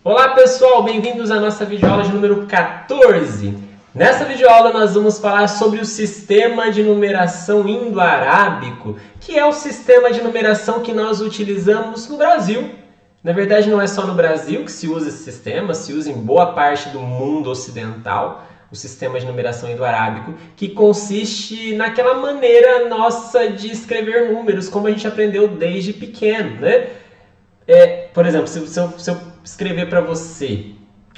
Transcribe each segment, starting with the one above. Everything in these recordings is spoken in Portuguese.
Olá pessoal, bem-vindos à nossa videoaula de número 14. Nessa videoaula nós vamos falar sobre o sistema de numeração indo-arábico, que é o sistema de numeração que nós utilizamos no Brasil. Na verdade não é só no Brasil que se usa esse sistema, se usa em boa parte do mundo ocidental, o sistema de numeração indo-arábico, que consiste naquela maneira nossa de escrever números, como a gente aprendeu desde pequeno, né? Por exemplo, se eu escrever para você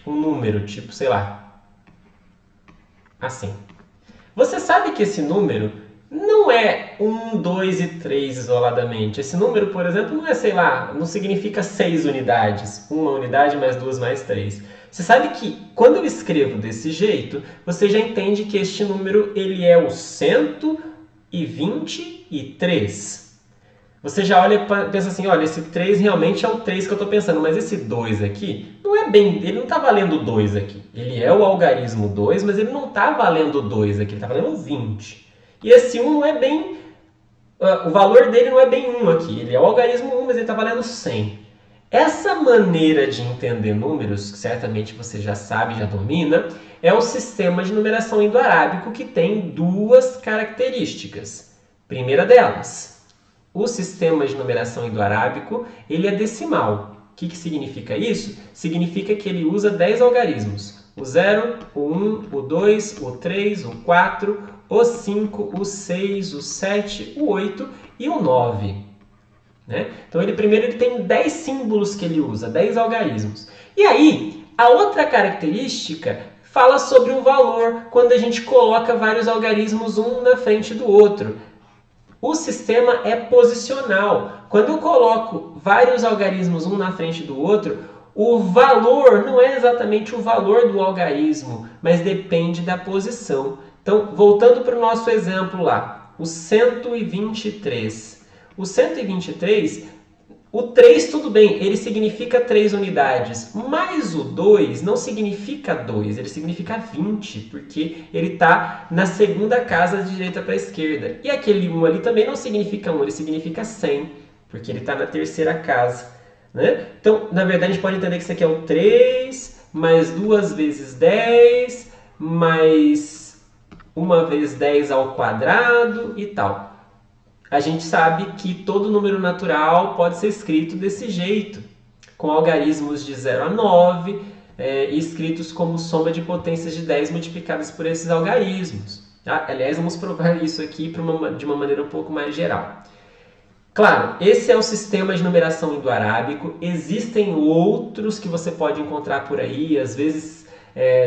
um número, tipo, sei lá, assim. Você sabe que esse número não é 1, 2 e 3 isoladamente. Esse número, por exemplo, não é, sei lá, não significa 6 unidades. Uma unidade mais 2 mais 3. Você sabe que quando eu escrevo desse jeito, você já entende que este número ele é o 123. Você já olha e pensa assim, olha, esse 3 realmente é o 3 que eu estou pensando, mas esse 2 aqui, não é bem, ele não está valendo 2 aqui. Ele é o algarismo 2, mas ele não está valendo 2 aqui, ele está valendo 20. E esse 1 não é bem, o valor dele não é bem 1 aqui, ele é o algarismo 1, mas ele está valendo 100. Essa maneira de entender números, que certamente você já sabe, já domina, é o sistema de numeração indo-arábico que tem duas características. Primeira delas, o sistema de numeração indo-arábico ele é decimal. O que significa isso? Significa que ele usa 10 algarismos. O 0, o 1, o 2, o 3, o 4, o 5, o 6, o 7, o 8 e o 9. Né? Então, primeiro ele tem 10 símbolos que ele usa, 10 algarismos. E aí, a outra característica fala sobre o valor quando a gente coloca vários algarismos um na frente do outro. O sistema é posicional. Quando eu coloco vários algarismos um na frente do outro, o valor não é exatamente o valor do algarismo, mas depende da posição. Então, voltando para o nosso exemplo lá, o 123. O 123, o 3 tudo bem, ele significa 3 unidades, mas o 2 não significa 2, ele significa 20, porque ele está na segunda casa de direita para a esquerda. E aquele 1 ali também não significa 1, ele significa 100, porque ele está na terceira casa. Né? Então, na verdade, a gente pode entender que isso aqui é o 3, mais 2 vezes 10, mais 1 vez 10 ao quadrado e tal. A gente sabe que todo número natural pode ser escrito desse jeito, com algarismos de 0 a 9, escritos como soma de potências de 10 multiplicadas por esses algarismos. Tá? Aliás, vamos provar isso aqui de uma maneira um pouco mais geral. Claro, esse é o sistema de numeração indo-arábico. Existem outros que você pode encontrar por aí, às vezes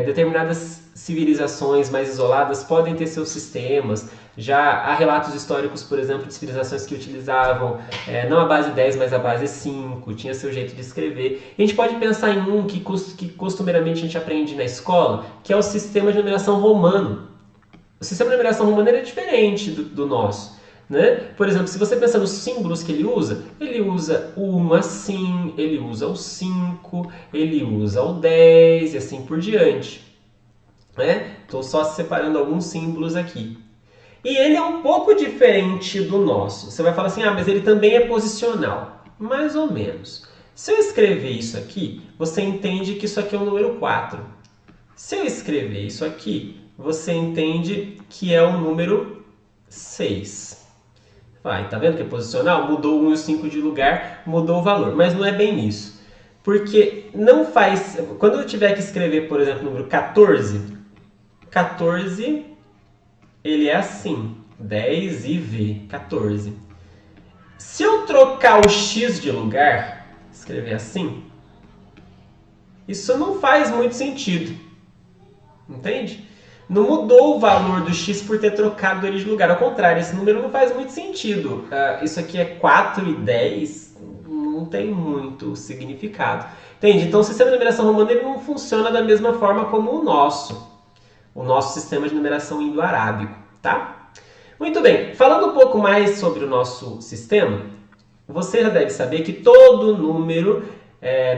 determinadas civilizações mais isoladas podem ter seus sistemas. Já há relatos históricos, por exemplo, de civilizações que utilizavam não a base 10, mas a base 5, tinha seu jeito de escrever. E a gente pode pensar em um que costumeiramente a gente aprende na escola, que é o sistema de numeração romano. O sistema de numeração romano é diferente do nosso. Né? Por exemplo, se você pensar nos símbolos que ele usa o 1 assim, ele usa o 5, ele usa o 10 e assim por diante. Estou só separando alguns símbolos aqui. E ele é um pouco diferente do nosso. Você vai falar assim, mas ele também é posicional. Mais ou menos. Se eu escrever isso aqui, você entende que isso aqui é o número 4. Se eu escrever isso aqui, você entende que é o número 6. Tá vendo que é posicional? Mudou o 1 e o 5 de lugar, mudou o valor. Mas não é bem isso. Porque não faz... Quando eu tiver que escrever, por exemplo, o número 14, 14, ele é assim. 10 e V, 14. Se eu trocar o X de lugar, escrever assim, isso não faz muito sentido. Entende? Não mudou o valor do x por ter trocado ele de lugar. Ao contrário, esse número não faz muito sentido. Isso aqui é 4 e 10, não tem muito significado. Entende? Então o sistema de numeração romano ele não funciona da mesma forma como o nosso sistema de numeração indo-arábico. Tá? Muito bem, falando um pouco mais sobre o nosso sistema, você já deve saber que todo número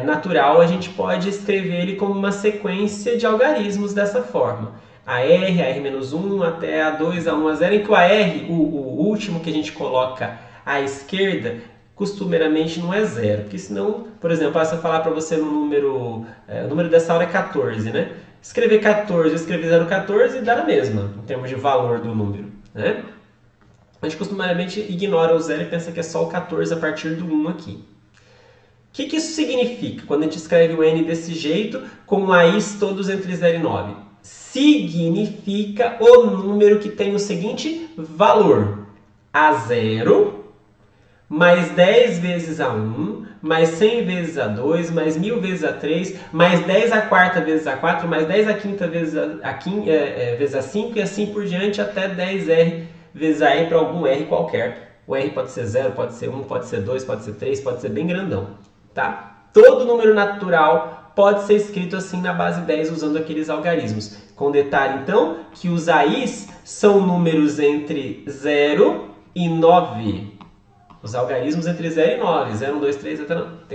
natural a gente pode escrever ele como uma sequência de algarismos dessa forma. A R-1 até A2, A1, A0, em que o AR, o último que a gente coloca à esquerda, costumeiramente não é 0, porque senão, por exemplo, se eu falar para você no número, o número dessa aula é 14, né? Escrever 14 e escrever 0,14 dá na mesma, em termos de valor do número, né? A gente costumeiramente ignora o 0 e pensa que é só o 14 a partir do 1 aqui. O que isso significa quando a gente escreve o n desse jeito, com a's todos entre 0 e 9? Significa o número que tem o seguinte valor: A0 mais 10 vezes A1, mais 100 vezes A2, mais 1000 vezes A3, mais 10 a quarta vezes A4, mais 10 a quinta vezes vezes A5 e assim por diante até 10R vezes A para algum R qualquer. O R pode ser 0, pode ser 1, pode ser 2, pode ser 3, pode ser bem grandão. Tá? Todo número natural pode ser escrito assim na base 10 usando aqueles algarismos. Com detalhe, então, que os AIs são números entre 0 e 9. Os algarismos entre 0 e 9. 0, 1, 2, 3,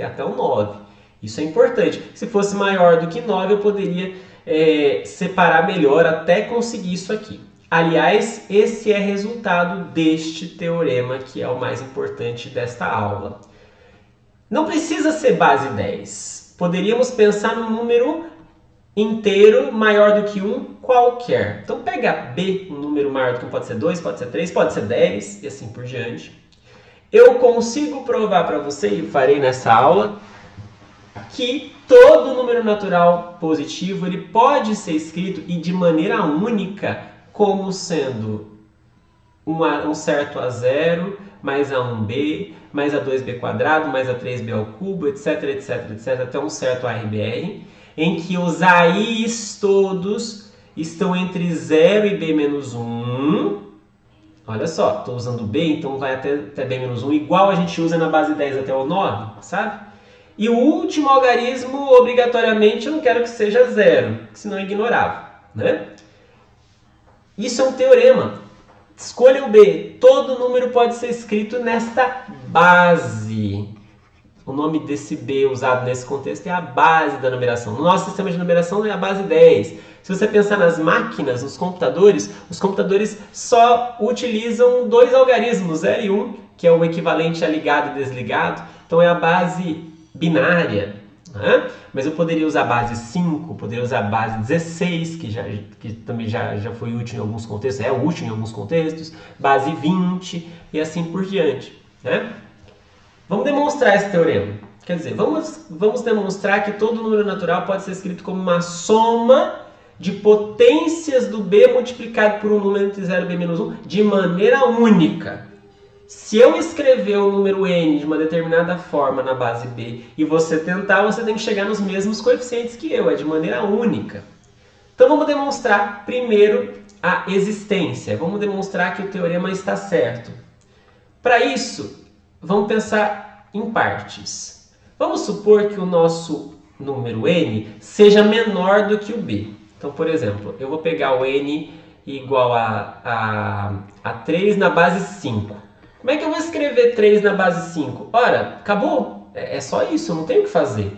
até o 9. Isso é importante. Se fosse maior do que 9, eu poderia separar melhor até conseguir isso aqui. Aliás, esse é resultado deste teorema, que é o mais importante desta aula. Não precisa ser base 10. Poderíamos pensar num número inteiro maior do que 1 qualquer. Então pega B, um número maior do que 1, pode ser 2, pode ser 3, pode ser 10 e assim por diante. Eu consigo provar para você, e farei nessa aula, que todo número natural positivo ele pode ser escrito e de maneira única como sendo um certo A0 mais A1B mais A2B quadrado mais A3B ao cubo, etc, etc, etc, até um certo ARBR, em que os AIs todos estão entre 0 e B menos 1. Olha só, estou usando B, então vai até B menos 1, igual a gente usa na base 10 até o 9, sabe? E o último algarismo, obrigatoriamente, eu não quero que seja 0, senão eu ignorava, né? Isso é um teorema. Escolha o B. Todo número pode ser escrito nesta base. O nome desse B usado nesse contexto é a base da numeração. No nosso sistema de numeração é a base 10. Se você pensar nas máquinas, nos computadores, os computadores só utilizam dois algarismos, 0 e 1, que é o equivalente a ligado e desligado. Então é a base binária. Né? Mas eu poderia usar a base 5, poderia usar a base 16, que também já foi útil em alguns contextos, é útil em alguns contextos, base 20 e assim por diante. Né? Vamos demonstrar esse teorema. Quer dizer, vamos demonstrar que todo número natural pode ser escrito como uma soma de potências do B multiplicado por um número entre 0 e B menos 1 de maneira única. Se eu escrever o número n de uma determinada forma na base B e você tentar, você tem que chegar nos mesmos coeficientes que eu, é de maneira única. Então vamos demonstrar primeiro a existência, vamos demonstrar que o teorema está certo. Para isso, vamos pensar em partes. Vamos supor que o nosso número n seja menor do que o b. Então, por exemplo, eu vou pegar o n igual a 3 na base 5. Como é que eu vou escrever 3 na base 5? Ora, acabou. É só isso, eu não tenho o que fazer.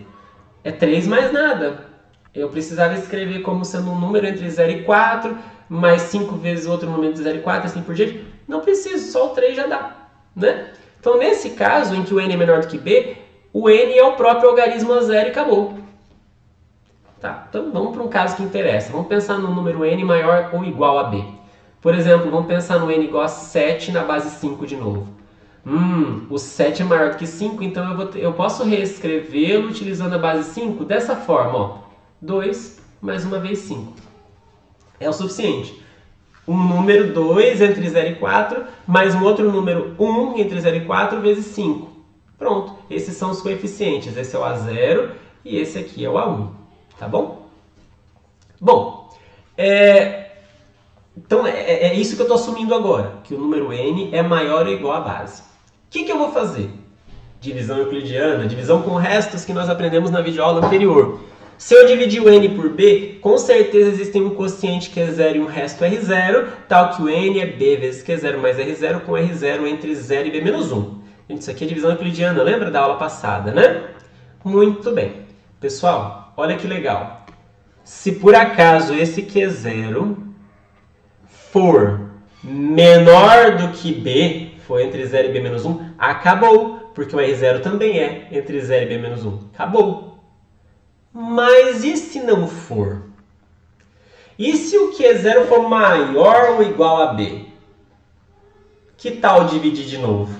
É 3 mais nada. Eu precisava escrever como sendo um número entre 0 e 4, mais 5 vezes outro número entre 0 e 4, assim por diante. Não preciso, só o 3 já dá. Né? Então, nesse caso, em que o n é menor do que b, o n é o próprio algarismo a 0 e acabou. Tá, então vamos para um caso que interessa. Vamos pensar no número n maior ou igual a b. Por exemplo, vamos pensar no n igual a 7 na base 5 de novo. O 7 é maior do que 5, então eu posso reescrevê-lo utilizando a base 5 dessa forma. Ó, 2 mais uma vez 5. É o suficiente. Um número 2 entre 0 e 4, mais um outro número 1 entre 0 e 4 vezes 5. Pronto, esses são os coeficientes. Esse é o A0 e esse aqui é o A1. Tá bom? Bom, então é isso que eu estou assumindo agora, que o número n é maior ou igual à base. O que eu vou fazer? Divisão euclidiana, divisão com restos que nós aprendemos na videoaula anterior. Se eu dividir o n por b, com certeza existe um quociente que é 0 e um resto r0, tal que o n é b vezes q0 mais r0, com r0 entre 0 e b menos 1. Gente, isso aqui é divisão euclidiana, lembra da aula passada, né? Muito bem. Pessoal, olha que legal. Se por acaso esse q0 for menor do que b, for entre 0 e b menos 1, acabou. porque o R0 também é entre 0 e B menos 1. Acabou. Mas e se não for? E se o Q0 for maior ou igual a B? Que tal dividir de novo?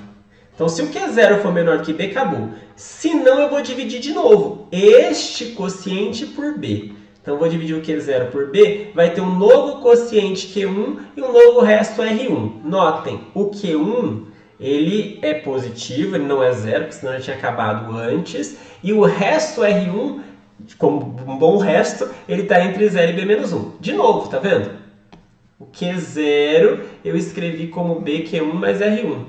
Então, se o Q0 for menor que B, acabou. Se não, eu vou dividir de novo este quociente por B. Então, vou dividir o Q0 por B, vai ter um novo quociente Q1 e um novo resto R1. Notem, o Q1 ele é positivo, ele não é zero, porque senão ele tinha acabado antes. E o resto R1, como um bom resto, ele está entre 0 e B menos 1. De novo, tá vendo? O Q0 eu escrevi como BQ1 mais R1.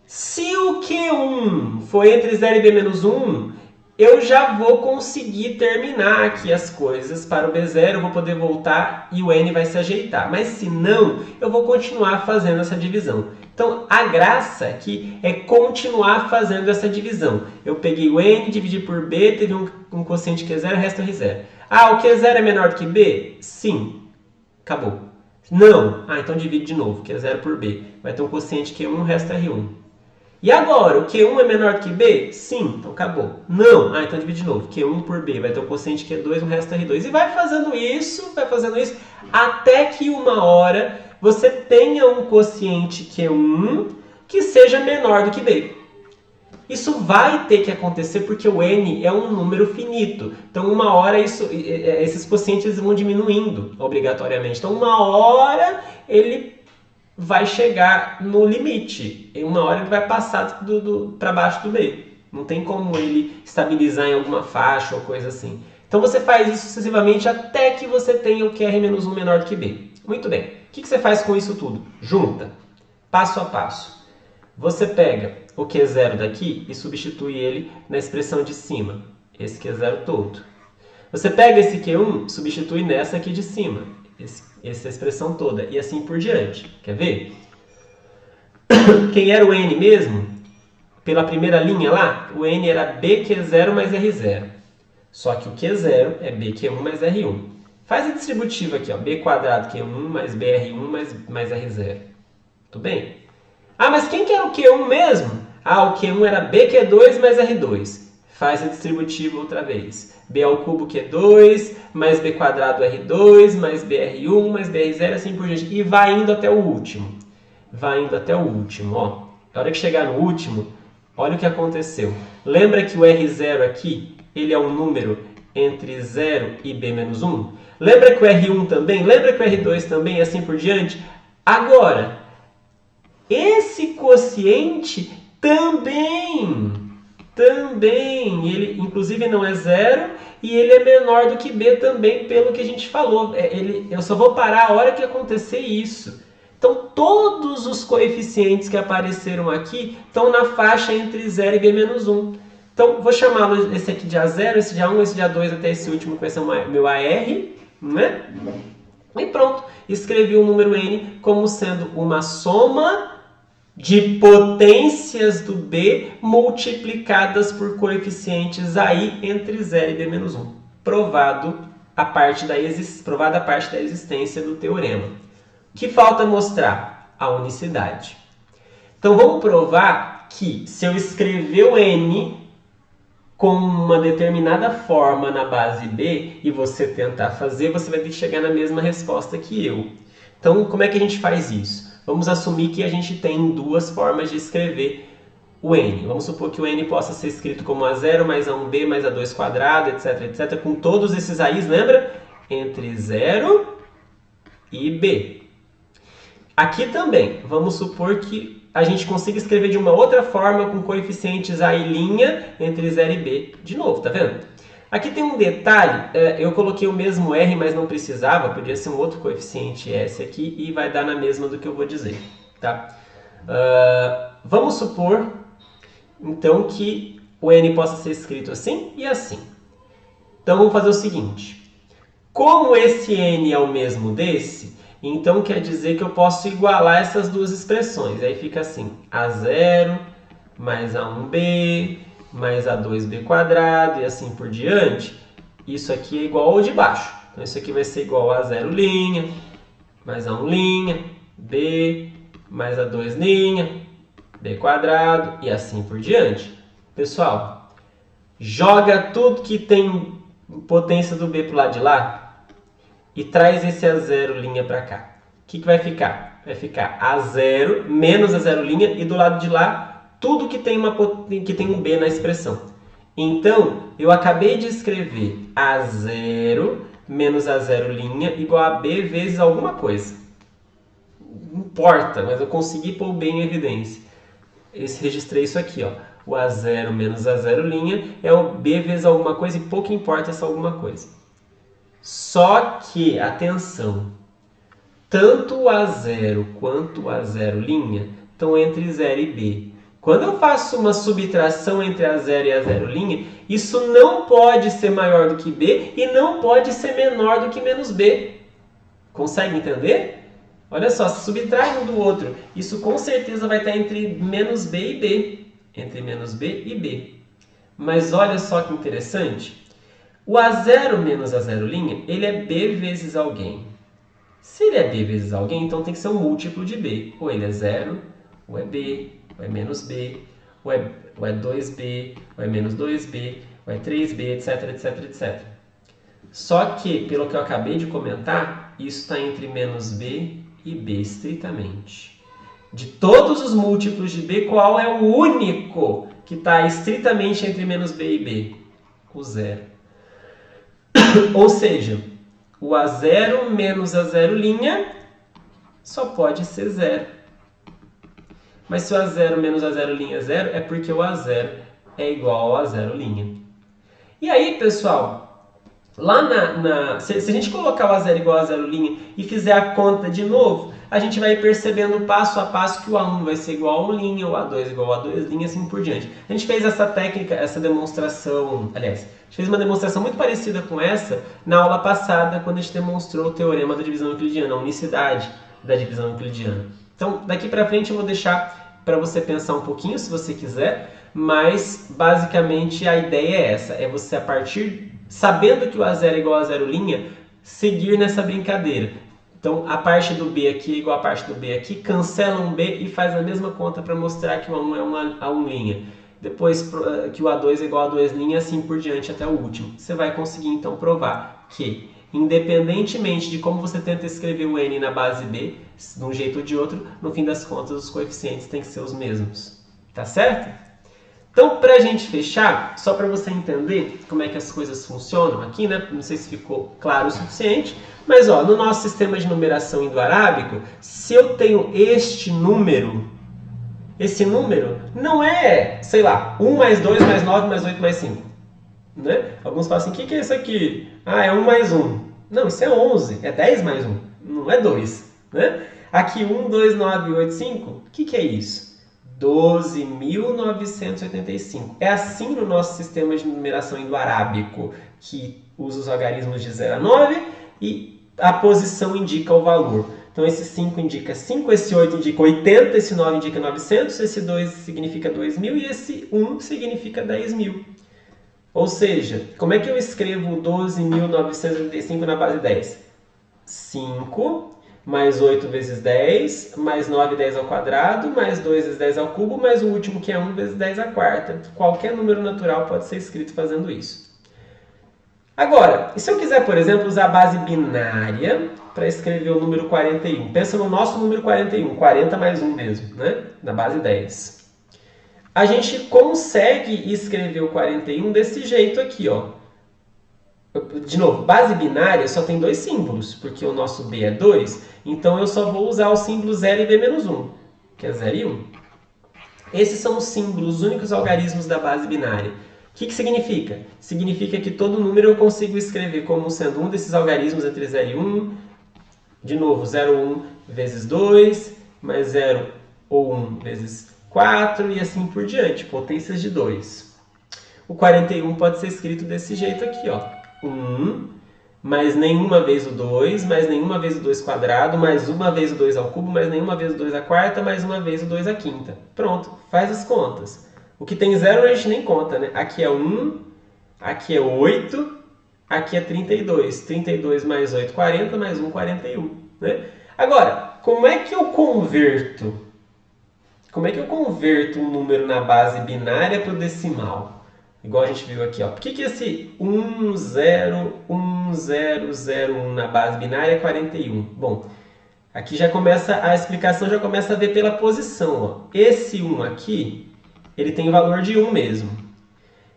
Se o Q1 for entre 0 e B menos 1, eu já vou conseguir terminar aqui as coisas para o B0, eu vou poder voltar e o N vai se ajeitar. Mas se não, eu vou continuar fazendo essa divisão. Então, a graça aqui é continuar fazendo essa divisão. Eu peguei o N, dividi por B, teve um quociente Q0, resto R0. Ah, o Q0 é menor do que B? Sim. Acabou. Não. Ah, então divide de novo. Q0 por B. Vai ter um quociente Q1, resto R1. E agora, o Q1 é menor que B? Sim, então acabou. Não. Ah, então divide de novo. Q1 por B. Vai ter um quociente Q2, um resto R2. E vai fazendo isso, até que uma hora você tenha um quociente Q1 que seja menor do que B. Isso vai ter que acontecer porque o N é um número finito. Então, uma hora esses quocientes vão diminuindo obrigatoriamente. Então, uma hora ele vai chegar no limite. Em uma hora ele vai passar para baixo do B. Não tem como ele estabilizar em alguma faixa ou coisa assim. Então você faz isso sucessivamente até que você tenha o QR-1 menor do que B. Muito bem. O que você faz com isso tudo? Junta. Passo a passo. Você pega o Q0 daqui e substitui ele na expressão de cima. Esse Q0 todo. Você pega esse Q1 e substitui nessa aqui de cima. Essa expressão toda. E assim por diante. Quer ver? Quem era o N mesmo? Pela primeira linha lá, o N era BQ0 mais R0. Só que o Q0 é BQ1 mais R1. Faz a distributiva aqui, ó. B quadrado Q1 mais BR1 mais R0. Tudo bem? Ah, mas quem que era o Q1 mesmo? Ah, o Q1 era BQ2 mais R2. Faz a distributiva outra vez. B ao cubo Q2, mais B quadrado R2, mais BR1, mais BR0, assim por diante. E vai indo até o último. Vai indo até o último, ó. Na hora que chegar no último, olha o que aconteceu. Lembra que o R0 aqui, ele é um número entre 0 e B menos 1? Lembra que o R1 também? Lembra que o R2 também, e assim por diante? Agora, esse quociente também, ele inclusive não é zero e ele é menor do que B também, pelo que a gente falou. Eu só vou parar a hora que acontecer isso. Então, todos os coeficientes que apareceram aqui estão na faixa entre 0 e B menos 1. Então, vou chamá-lo esse aqui de A0, esse de A1, esse de A2 até esse último que vai ser o meu AR, né? E pronto, escrevi o número N como sendo uma soma de potências do B multiplicadas por coeficientes aí entre 0 e B menos 1. Provada a parte da existência do teorema. O que falta mostrar? A unicidade. Então vamos provar que se eu escrever o N com uma determinada forma na base B e você tentar fazer, você vai ter que chegar na mesma resposta que eu. Então como é que a gente faz isso? Vamos assumir que a gente tem duas formas de escrever o N. Vamos supor que o N possa ser escrito como A0 mais A1B mais A2 quadrado, etc, etc. Com todos esses A's, lembra? Entre 0 e B. Aqui também, vamos supor que a gente consiga escrever de uma outra forma com coeficientes A e' entre 0 e B. De novo, tá vendo? Aqui tem um detalhe, eu coloquei o mesmo R, mas não precisava, podia ser um outro coeficiente S aqui e vai dar na mesma do que eu vou dizer. Tá? Vamos supor, então, que o N possa ser escrito assim e assim. Então, vamos fazer o seguinte. Como esse N é o mesmo desse, então quer dizer que eu posso igualar essas duas expressões. Aí fica assim, A0 mais A1B mais A2B quadrado e assim por diante. Isso aqui é igual ao de baixo. Então isso aqui vai ser igual a A0' mais A1', B mais A2', b quadrado e assim por diante. Pessoal, joga tudo que tem potência do b para o lado de lá e traz esse A0' para cá. O que vai ficar? Vai ficar A0 menos A0' e do lado de lá tudo que tem um b na expressão. Então, eu acabei de escrever A0 menos A0' igual a b vezes alguma coisa. Não importa, mas eu consegui pôr o b em evidência. Registrei isso aqui, ó. O A0 menos A0' é o b vezes alguma coisa e pouco importa essa alguma coisa. Só que, atenção, tanto o A0 quanto o A0' estão entre 0 e b. Quando eu faço uma subtração entre A0 e A0', isso não pode ser maior do que b e não pode ser menor do que menos b. Consegue entender? Olha só, se subtrai um do outro, isso com certeza vai estar entre menos b e b. Entre menos b e b. Mas olha só que interessante. O A0 menos A0', ele é b vezes alguém. Se ele é b vezes alguém, então tem que ser um múltiplo de b. Ou ele é 0, ou é b, ou é menos b, ou é 2b, ou é menos 2b, ou é 3b, etc, etc, etc. Só que, pelo que eu acabei de comentar, isso está entre menos b e b estritamente. De todos os múltiplos de b, qual é o único que está estritamente entre menos b e b? O 0. Ou seja, o A0 menos A0' só pode ser 0. Mas se o A0 menos A0' é 0, é porque o A0 é igual ao A0'. E aí, pessoal, lá se a gente colocar o A0 igual ao A0' e fizer a conta de novo, a gente vai percebendo passo a passo que o A1 vai ser igual a 1', o A2 igual a 2', assim por diante. A gente fez essa técnica, essa demonstração, aliás, a gente fez uma demonstração muito parecida com essa na aula passada, quando a gente demonstrou o teorema da divisão euclidiana, a unicidade da divisão euclidiana. Então, daqui para frente eu vou deixar para você pensar um pouquinho, se você quiser, mas basicamente a ideia é essa, é você a partir, sabendo que o A0 é igual a 0', seguir nessa brincadeira. Então, a parte do b aqui é igual a parte do b aqui, cancela um b e faz a mesma conta para mostrar que o A1 é uma A1'. Depois que o A2 é igual a 2', assim por diante até o último. Você vai conseguir, então, provar que, independentemente de como você tenta escrever o n na base b, de um jeito ou de outro, no fim das contas, os coeficientes têm que ser os mesmos. Tá certo? Então, para a gente fechar, só para você entender como é que as coisas funcionam aqui, né? Não sei se ficou claro o suficiente, mas ó, no nosso sistema de numeração indo-arábico, se eu tenho este número, esse número não é, sei lá, 1 mais 2 mais 9 mais 8 mais 5. Né? Alguns falam assim, o que é isso aqui? Ah, é 1 mais 1. Não, isso é 11, é 10 mais 1, não é 2. Né? Aqui 1, 2, 9, 8, 5, o que é isso? 12.985. É assim no nosso sistema de numeração indo-arábico, que usa os algarismos de 0 a 9 e a posição indica o valor. Então, esse 5 indica 5, esse 8 indica 80, esse 9 indica 900, esse 2 significa 2.000 e esse 1 significa 10.000. Ou seja, como é que eu escrevo 12.985 na base 10? 5 mais 8 vezes 10, mais 9 10 ao quadrado, mais 2 vezes 10 ao cubo, mais o último que é 1 vezes 10 à quarta. Qualquer número natural pode ser escrito fazendo isso. Agora, e se eu quiser, por exemplo, usar a base binária para escrever o número 41? Pensa no nosso número 41, 40 mais 1 mesmo, né? Na base 10. A gente consegue escrever o 41 desse jeito aqui, ó. De novo, base binária só tem dois símbolos, porque o nosso b é 2, então eu só vou usar os símbolos 0 e b menos 1, que é 0 e 1. Esses são os símbolos, os únicos algarismos da base binária. O que significa? Significa que todo número eu consigo escrever como sendo um desses algarismos entre 0 e 1, de novo, 0 ou 1 vezes 2, mais 0 ou 1 vezes 4 e assim por diante, potências de 2. O 41 pode ser escrito desse jeito aqui, ó. 1, mais nenhuma vez o 2, mais nenhuma vez o 2 quadrado, mais uma vez o 2 ao cubo, mais nenhuma vez o 2 à quarta, mais uma vez o 2 à quinta. Pronto, faz as contas. O que tem 0 a gente nem conta, né? Aqui é 1, aqui é 8, aqui é 32. 32 mais 8, 40, mais 1, 41. Né? Agora, como é que eu converto como é que eu converto um número na base binária para o decimal? Igual a gente viu aqui, ó. Por que esse 101001 na base binária é 41? Bom, aqui já começa a explicação, já começa a ver pela posição, ó. Esse 1 aqui, ele tem o valor de 1 mesmo.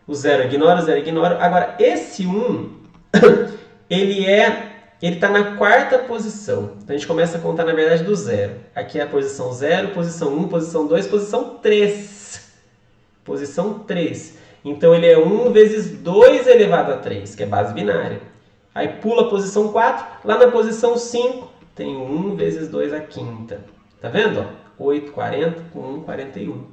O 0 ignora, o 0 ignora. Agora, esse 1, ele está na quarta posição. Então, a gente começa a contar, na verdade, do 0. Aqui é a posição 0, posição 1, posição 2, posição 3. Posição 3. Então, ele é 1 vezes 2 elevado a 3, que é base binária. Aí, pula a posição 4. Lá na posição 5, tem 1 vezes 2 a quinta. Tá vendo? 8, 40, com 1, 41.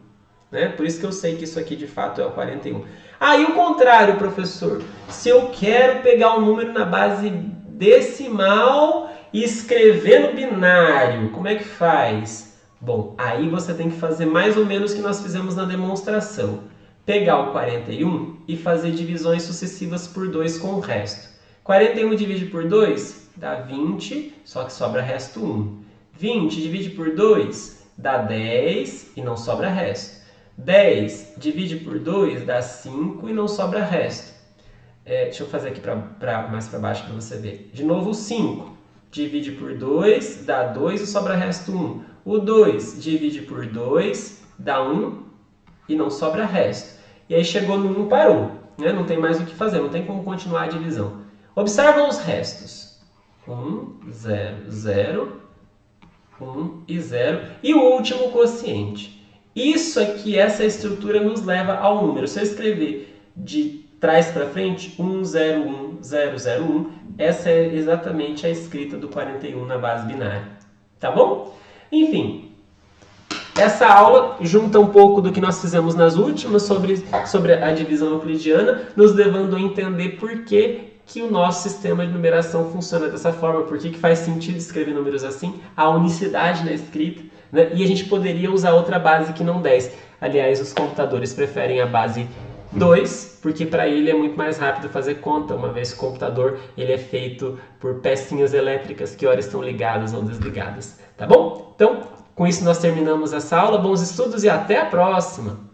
Né? Por isso que eu sei que isso aqui, de fato, é o 41. E o contrário, professor. Se eu quero pegar um número na base decimal e escrever no binário, como é que faz? Bom, aí você tem que fazer mais ou menos o que nós fizemos na demonstração. Pegar o 41 e fazer divisões sucessivas por 2 com o resto. 41 divide por 2 dá 20, só que sobra resto 1. 20 divide por 2 dá 10 e não sobra resto. 10 divide por 2 dá 5 e não sobra resto. Deixa eu fazer aqui mais para baixo para você ver. De novo, o 5 divide por 2 dá 2 e sobra resto 1. O 2 divide por 2 dá 1 e não sobra resto. E aí chegou no 1, parou. Né? Não tem mais o que fazer, não tem como continuar a divisão. Observam os restos. 1, 0, 0, 1 e 0. E o último quociente. Isso aqui, essa estrutura nos leva ao número. Se eu escrever de trás para frente, 101001, essa é exatamente a escrita do 41 na base binária. Tá bom? Enfim, essa aula junta um pouco do que nós fizemos nas últimas sobre a divisão euclidiana, nos levando a entender por que o nosso sistema de numeração funciona dessa forma, por que faz sentido escrever números assim, a unicidade na escrita, né? E a gente poderia usar outra base que não 10. Aliás, os computadores preferem a base 2, porque para ele é muito mais rápido fazer conta, uma vez que o computador ele é feito por pecinhas elétricas que ora estão ligadas ou desligadas. Tá bom? Então, com isso nós terminamos essa aula. Bons estudos e até a próxima!